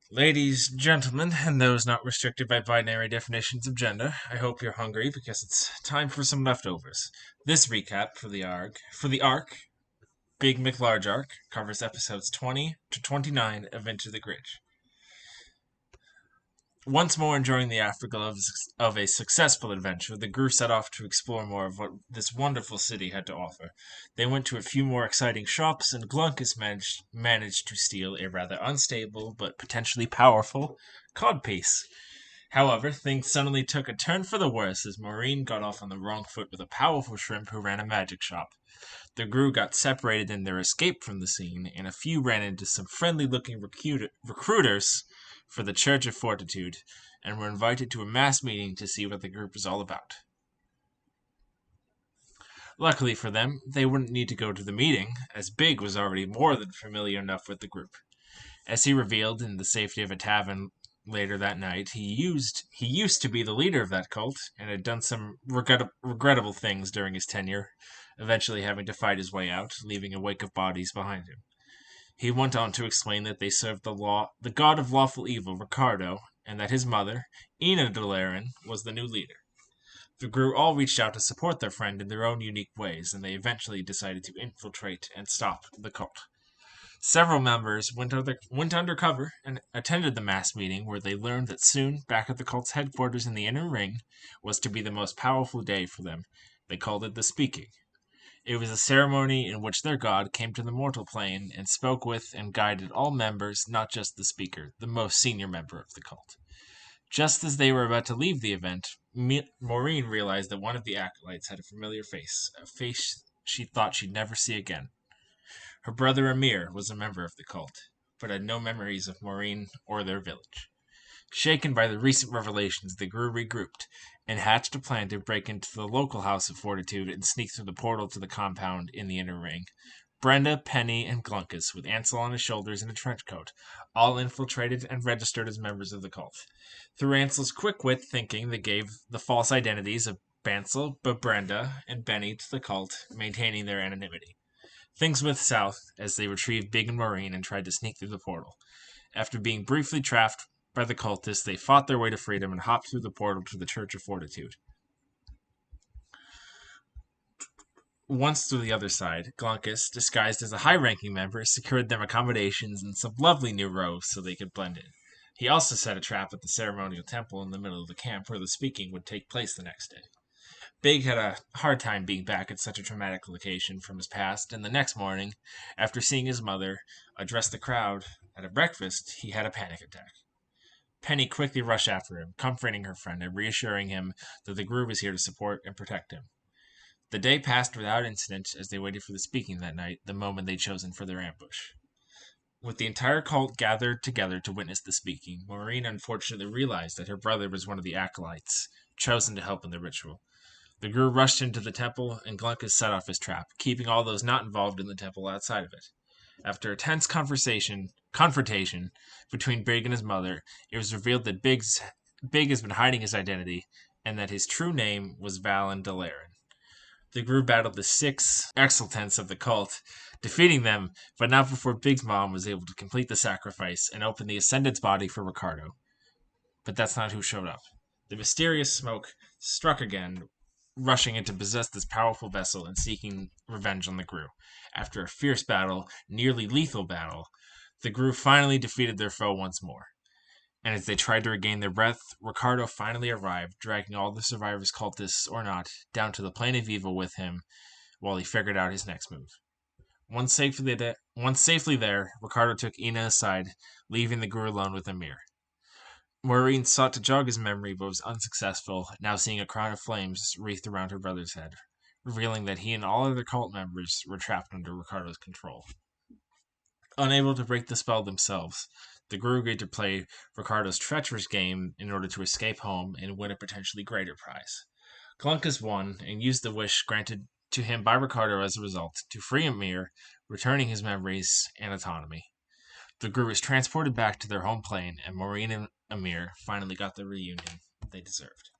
Ladies, gentlemen, and those not restricted by binary definitions of gender, I hope you're hungry because it's time for some leftovers. This recap for the arc, Big McLargeArc covers episodes 20 to 29 of Into the Gridge. Once more enjoying the afterglow of a successful adventure, the crew set off to explore more of what this wonderful city had to offer. They went to a few more exciting shops, and Glunkus managed to steal a rather unstable but potentially powerful codpiece. However, things suddenly took a turn for the worse as Maureen got off on the wrong foot with a powerful shrimp who ran a magic shop. The crew got separated in their escape from the scene, and a few ran into some friendly-looking recruiters for the Church of Fortitude, and were invited to a mass meeting to see what the group was all about. Luckily for them, they wouldn't need to go to the meeting, as Big was already more than familiar enough with the group. As he revealed in the safety of a tavern later that night, he used to be the leader of that cult, and had done some regrettable things during his tenure, eventually having to fight his way out, leaving a wake of bodies behind him. He went on to explain that they served the god of lawful evil, Ricardo, and that his mother, Ina Delarin, was the new leader. The crew all reached out to support their friend in their own unique ways, and they eventually decided to infiltrate and stop the cult. Several members went undercover and attended the mass meeting, where they learned that soon, back at the cult's headquarters in the Inner Ring, was to be the most powerful day for them. They called it the Speaking. It was a ceremony in which their god came to the mortal plane and spoke with and guided all members, not just the speaker, the most senior member of the cult. Just as they were about to leave the event, Maureen realized that one of the acolytes had a familiar face, a face she thought she'd never see again. Her brother Amir was a member of the cult, but had no memories of Maureen or their village. Shaken by the recent revelations, the crew regrouped and hatched a plan to break into the local House of Fortitude and sneak through the portal to the compound in the Inner Ring. Brenda, Penny, and Glunkus, with Ansel on his shoulders in a trench coat, all infiltrated and registered as members of the cult. Through Ansel's quick-wit thinking, they gave the false identities of Bansel, Brenda, and Benny to the cult, maintaining their anonymity. Things went south as they retrieved Big and Maureen and tried to sneak through the portal. After being briefly trapped by the cultists, they fought their way to freedom and hopped through the portal to the Church of Fortitude. Once through the other side, Glunkus, disguised as a high-ranking member, secured them accommodations and some lovely new robes so they could blend in. He also set a trap at the ceremonial temple in the middle of the camp where the speaking would take place the next day. Big had a hard time being back at such a traumatic location from his past, and the next morning, after seeing his mother address the crowd at a breakfast, he had a panic attack. Penny quickly rushed after him, comforting her friend and reassuring him that the crew was here to support and protect him. The day passed without incident as they waited for the speaking that night, the moment they'd chosen for their ambush. With the entire cult gathered together to witness the speaking, Maureen unfortunately realized that her brother was one of the acolytes chosen to help in the ritual. The crew rushed into the temple, and Glunkus set off his trap, keeping all those not involved in the temple outside of it. After a tense confrontation between Big and his mother, it was revealed that Big has been hiding his identity, and that his true name was Valen Delarin. The crew battled the 6 exultants of the cult, defeating them, but not before Big's mom was able to complete the sacrifice and open the Ascendant's body for Ricardo. But that's not who showed up. The mysterious smoke struck again, rushing in to possess this powerful vessel and seeking revenge on the crew. After a fierce battle, nearly lethal battle, the crew finally defeated their foe once more. And as they tried to regain their breath, Ricardo finally arrived, dragging all the survivors, cultists or not, down to the plane of evil with him while he figured out his next move. Once safely there, Ricardo took Ina aside, leaving the crew alone with Amir. Maureen sought to jog his memory but was unsuccessful, now seeing a crown of flames wreathed around her brother's head, revealing that he and all other cult members were trapped under Ricardo's control. Unable to break the spell themselves, the crew agreed to play Ricardo's treacherous game in order to escape home and win a potentially greater prize. Glunkus won and used the wish granted to him by Ricardo as a result to free Amir, returning his memories and autonomy. The crew was transported back to their home plane, and Maureen and Amir finally got the reunion they deserved.